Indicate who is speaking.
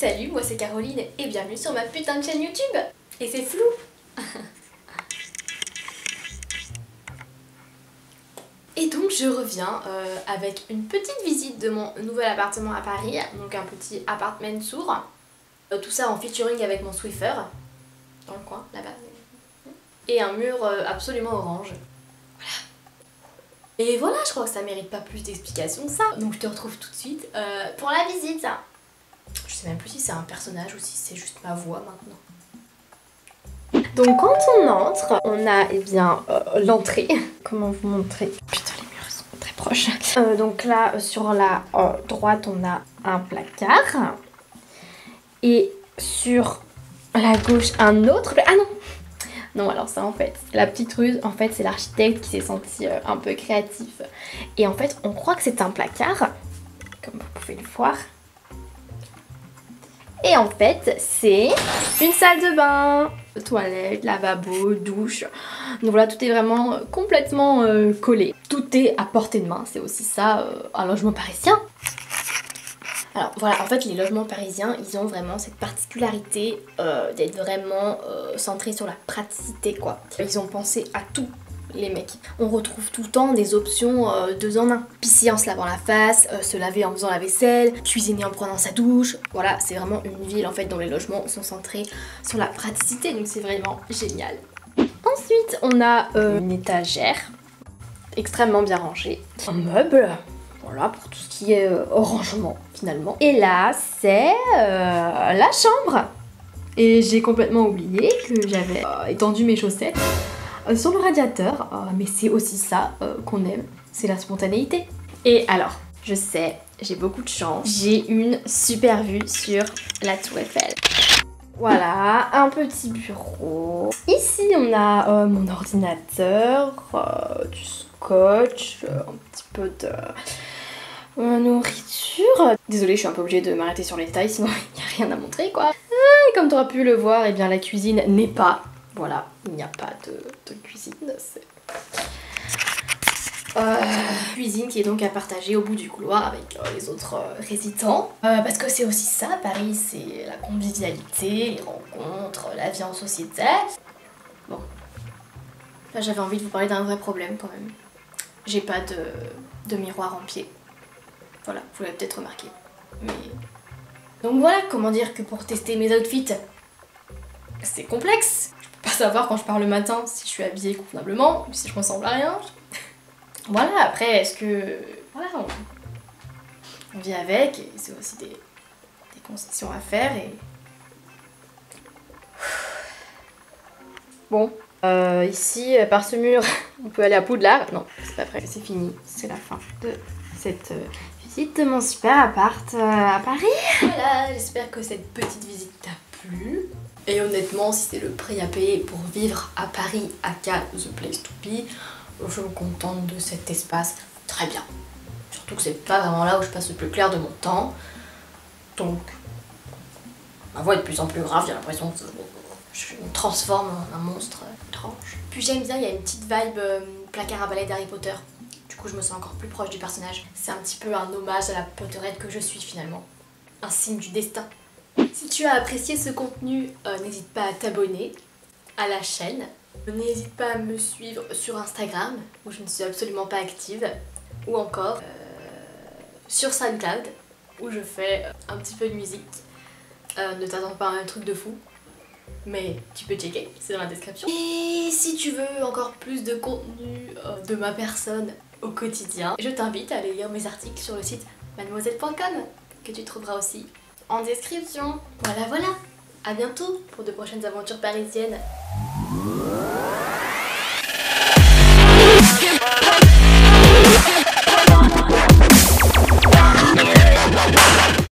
Speaker 1: Salut, moi c'est Caroline et bienvenue sur ma putain de chaîne YouTube. Et c'est flou. Et donc je reviens avec une petite visite de mon nouvel appartement à Paris. Donc un petit appartement sourd. Tout ça en featuring avec mon Swiffer. Dans le coin, là-bas. Et un mur absolument orange. Voilà. Et voilà, je crois que ça mérite pas plus d'explications que ça. Donc je te retrouve tout de suite pour la visite. Je sais même plus si c'est un personnage ou si c'est juste ma voix maintenant. Donc quand on entre, on a l'entrée. Comment vous montrer? Putain, les murs sont très proches. Donc là, sur la droite, on a un placard. Et sur la gauche, un autre. Ah non! Non, alors ça en fait, la petite ruse, en fait c'est l'architecte qui s'est senti un peu créatif. Et en fait, on croit que c'est un placard, comme vous pouvez le voir. Et en fait, c'est une salle de bain, toilette, lavabo, douche. Donc voilà, tout est vraiment complètement collé. Tout est à portée de main, c'est aussi ça un logement parisien. Alors voilà, en fait les logements parisiens, ils ont vraiment cette particularité d'être vraiment centrés sur la praticité quoi. Ils ont pensé à tout. Les mecs. On retrouve tout le temps des options 2 en 1. Pisser en se lavant la face, se laver en faisant la vaisselle, cuisiner en prenant sa douche. Voilà, c'est vraiment une ville en fait dont les logements sont centrés sur la praticité, donc c'est vraiment génial. Ensuite, on a une étagère extrêmement bien rangée. Un meuble, voilà, pour tout ce qui est rangement finalement. Et là, c'est la chambre. Et j'ai complètement oublié que j'avais étendu mes chaussettes sur le radiateur, mais c'est aussi ça qu'on aime, c'est la spontanéité. Et alors, je sais, j'ai beaucoup de chance, j'ai une super vue sur la Tour Eiffel. Voilà, un petit bureau. Ici, on a mon ordinateur, du scotch, un petit peu de nourriture. Désolée, je suis un peu obligée de m'arrêter sur les détails, sinon il n'y a rien à montrer quoi. Et comme tu auras pu le voir, eh bien la cuisine n'est pas... Voilà, il n'y a pas de cuisine, c'est... cuisine qui est donc à partager au bout du couloir avec les autres résidents. Parce que c'est aussi ça, Paris, c'est la convivialité, les rencontres, la vie en société. Bon, là j'avais envie de vous parler d'un vrai problème quand même. J'ai pas de miroir en pied. Voilà, vous l'avez peut-être remarqué. Mais... Donc voilà, comment dire que pour tester mes outfits, c'est complexe. Pas savoir quand je pars le matin si je suis habillée convenablement, si je ressemble à rien. Voilà, après, est-ce que... Voilà, on vit avec, et c'est aussi des concessions à faire, et... Bon, ici, par ce mur, on peut aller à Poudlard. Non, c'est pas vrai, c'est fini, c'est la fin de cette visite de mon super appart à Paris. Voilà, j'espère que cette petite visite t'a plu. Et honnêtement, si c'est le prix à payer pour vivre à Paris, aka The Place to Be, je me contente de cet espace très bien. Surtout que c'est pas vraiment là où je passe le plus clair de mon temps. Donc, ma voix est de plus en plus grave, j'ai l'impression que je me transforme en un monstre étrange. Puis j'aime bien, il y a une petite vibe placard à balai d'Harry Potter. Du coup, je me sens encore plus proche du personnage. C'est un petit peu un hommage à la Potterhead que je suis finalement. Un signe du destin. Si tu as apprécié ce contenu, n'hésite pas à t'abonner à la chaîne. N'hésite pas à me suivre sur Instagram, où je ne suis absolument pas active. Ou encore sur SoundCloud, où je fais un petit peu de musique. Ne t'attends pas à un truc de fou, mais tu peux checker, c'est dans la description. Et si tu veux encore plus de contenu de ma personne au quotidien, je t'invite à aller lire mes articles sur le site mademoiselle.com, que tu trouveras aussi en description. Voilà, à bientôt pour de prochaines aventures parisiennes.